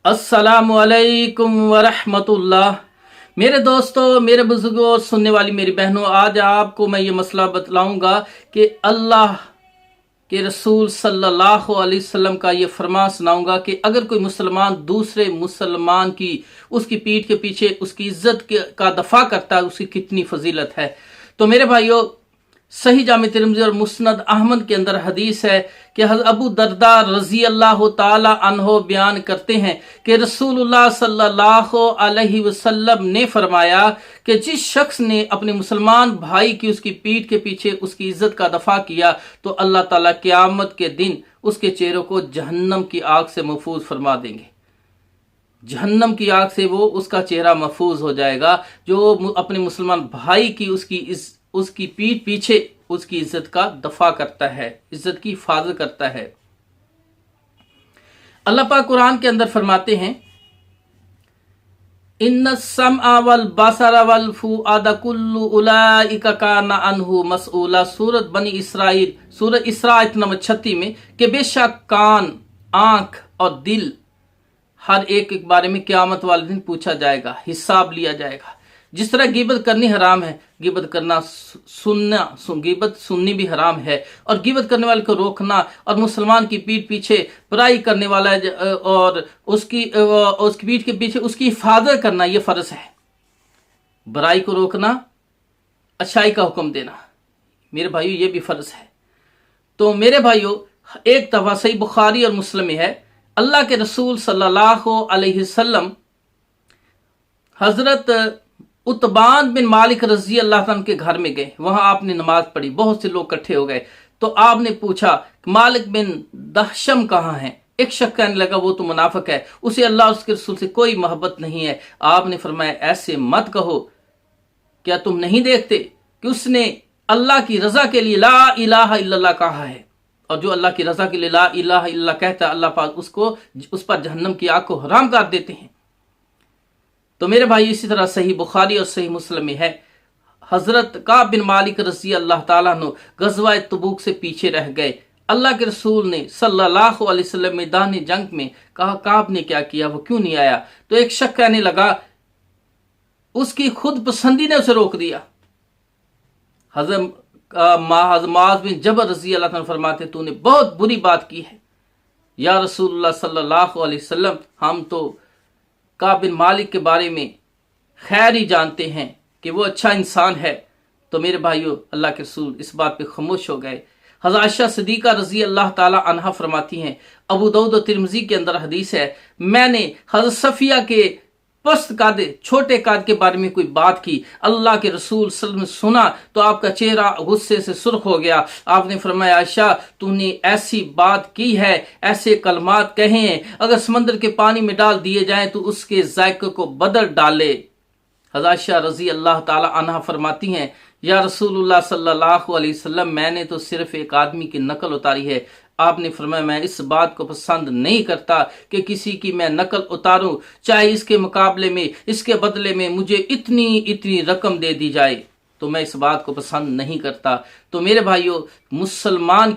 अस्सलामु अलैकुम वरहमतुल्लाह। मेरे दोस्तों, मेरे बुजुर्गों, सुनने वाली मेरी बहनों, आज आपको मैं ये मसला बतलाऊंगा कि अल्लाह के रसूल सल्लल्लाहु अलैहि वसल्लम का ये फरमान सुनाऊंगा कि अगर कोई मुसलमान दूसरे मुसलमान की उसकी पीठ के पीछे उसकी इज्जत का दफा करता है, उसकी कितनी फजीलत है। तो मेरे भाइयों, सही जामे तिरमिज़ी और मुस्नद अहमद के अंदर हदीस है कि अबू दरदा रजी अल्लाह ताला अन्हो बयान करते हैं कि रसूलुल्लाह सल्लल्लाहु अलैहि वसल्लम ने फरमाया कि जिस शख्स ने अपने मुसलमान भाई की उसकी पीठ के पीछे उसकी इज्जत का दफा किया तो अल्लाह ताला क़यामत के दिन उसके चेहरे को जहन्नम की आग से महफूज फरमा देंगे। जहन्नम की आग से वो उसका चेहरा महफूज हो जाएगा जो अपने मुसलमान भाई की उसकी पीठ पीछे उसकी इज्जत का दफा करता है, इज्जत की हिफाजत करता है। अल्लाह पाक कुरान के अंदर फरमाते हैं, इन्ना सम्अ वल बसरा वल फुआदा कुल्लु उलाइका काना अन्हु मसऊला। सूरत बनी इसराइल, सूरत इसरा आयत नंबर 36 में कि बेशक कान, आंख और दिल हर एक के बारे में क़यामत वाले दिन पूछा जाएगा, हिसाब लिया जाएगा। जिस तरह गिबत करनी हराम है, गिबत करना गिबत सुननी भी हराम है, और गिबत करने वाले को रोकना और मुसलमान की पीठ पीछे बुराई करने वाला और उसकी पीठ के पीछे उसकी हिफाजत करना ये फर्ज है। बुराई को रोकना, अच्छाई का हुक्म देना, मेरे भाइयों ये भी फर्ज है। तो मेरे भाइयों, एक दफा सही बुखारी और मुस्लिम में है, अल्लाह के रसूल सल्लल्लाहु अलैहि वसल्लम हजरत उत्बान बिन मालिक रजी अल्लाह तआला के घर में गए। वहां आपने नमाज पढ़ी, बहुत से लोग इकट्ठे हो गए। तो आपने पूछा मालिक बिन दहशम कहाँ हैं? एक शख्स कहने लगा वो तो मुनाफिक है, उसे अल्लाह उसके रसूल से कोई मोहब्बत नहीं है। आपने फरमाया ऐसे मत कहो, क्या तुम नहीं देखते कि उसने अल्लाह की रजा के लिए ला इलाहा इल्लल्लाह कहा है, और जो अल्लाह की रजा के लिए ला इलाहा इल्लल्लाह कहता है अल्लाह पाक उस पर जहन्नम की आग को हराम कर देते हैं। तो मेरे भाई, इसी तरह सही बुखारी और सही मुस्लिम में है, हजरत काब बिन मालिक रजी अल्लाह ताला अन्हु गज़वा तबूक से पीछे रह गए। अल्लाह के रसूल ने सल्लल्लाहु अलैहि वसल्लम मैदान जंग में कहा काब ने क्या किया, वो क्यों नहीं आया? तो एक शख्स कहने लगा उसकी खुद पसंदी ने उसे रोक दिया। हजरत मुआज़ बिन जबल रजी अल्लाह ताला फरमाते तूने बहुत बुरी बात की है या रसूलुल्लाह सल्लल्लाहु अलैहि वसल्लम, हम तो काब बिन मालिक के बारे में खैर ही जानते हैं कि वो अच्छा इंसान है। तो मेरे भाइयों, अल्लाह के रसूल इस बात पे खामोश हो गए। हज़रत आयशा सिद्दीक़ा रजी अल्लाह ताला अन्हा फरमाती हैं, अबू दाऊद और तिरमिज़ी के अंदर हदीस है, मैंने हज़रत सफिया के पस्त काद, छोटे काद के बारे में कोई बात की, अल्लाह के रसूल सल्लल्लाहु अलैहि वसल्लम ने सुना तो आपका चेहरा गुस्से से सुर्ख हो गया। आपने फरमाया आयशा तूने ऐसी बात की है, ऐसे कलमात कहे हैं, अगर समंदर के पानी में डाल दिए जाएं तो उसके जायके को बदल डाले। हज़रत आयशा रजी अल्लाह ताला अन्हा फरमाती हैं, या रसूलुल्लाह सल्लल्लाहु अलैहि वसल्लम, मैंने तो सिर्फ एक आदमी की नकल उतारी है। आपने फरमाया मैं इस बात को पसंद नहीं करता कि किसी की मैं नकल उतारूं, चाहे इसके मुकाबले में, इसके बदले में मुझे इतनी रकम दे दी जाए, तो मैं इस बात को पसंद नहीं करता। तो मेरे भाइयों, मुसलमान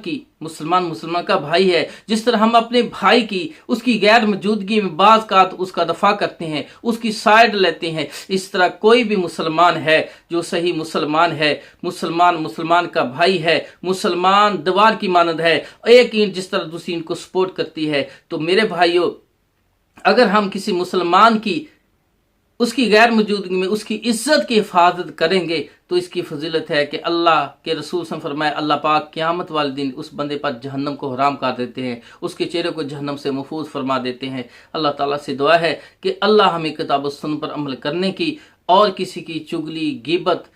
का भाई है। जिस तरह हम अपने भाई की उसकी गैर मौजूदगी में बाज़ का उसका दफा करते हैं, उसकी साइड लेते हैं, इस तरह कोई भी मुसलमान है जो सही मुसलमान है, मुसलमान का भाई है, मुसलमान दीवार की मानद है, एक ईंट जिस तरह दूसरी ईंट को सपोर्ट करती है। तो मेरे भाइयों, अगर हम किसी मुसलमान की उसकी गैर मौजूदगी में उसकी इज्जत की हिफाजत करेंगे तो इसकी फजीलत है कि अल्लाह के रसूल से फरमाया अल्लाह पाक क़यामत वाले दिन उस बंदे पर जहन्नम को हराम कर देते हैं, उसके चेहरे को जहन्नम से महफूज फरमा देते हैं। अल्लाह ताला से दुआ है कि अल्लाह हमें किताब व सुन्नत पर अमल करने की और किसी की चुगली गिबत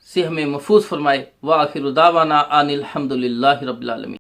से हमें महफूज फरमाए। व आखिरु दावाना अनिल हम्दुलिल्लाहि रब्बिल आलमीन।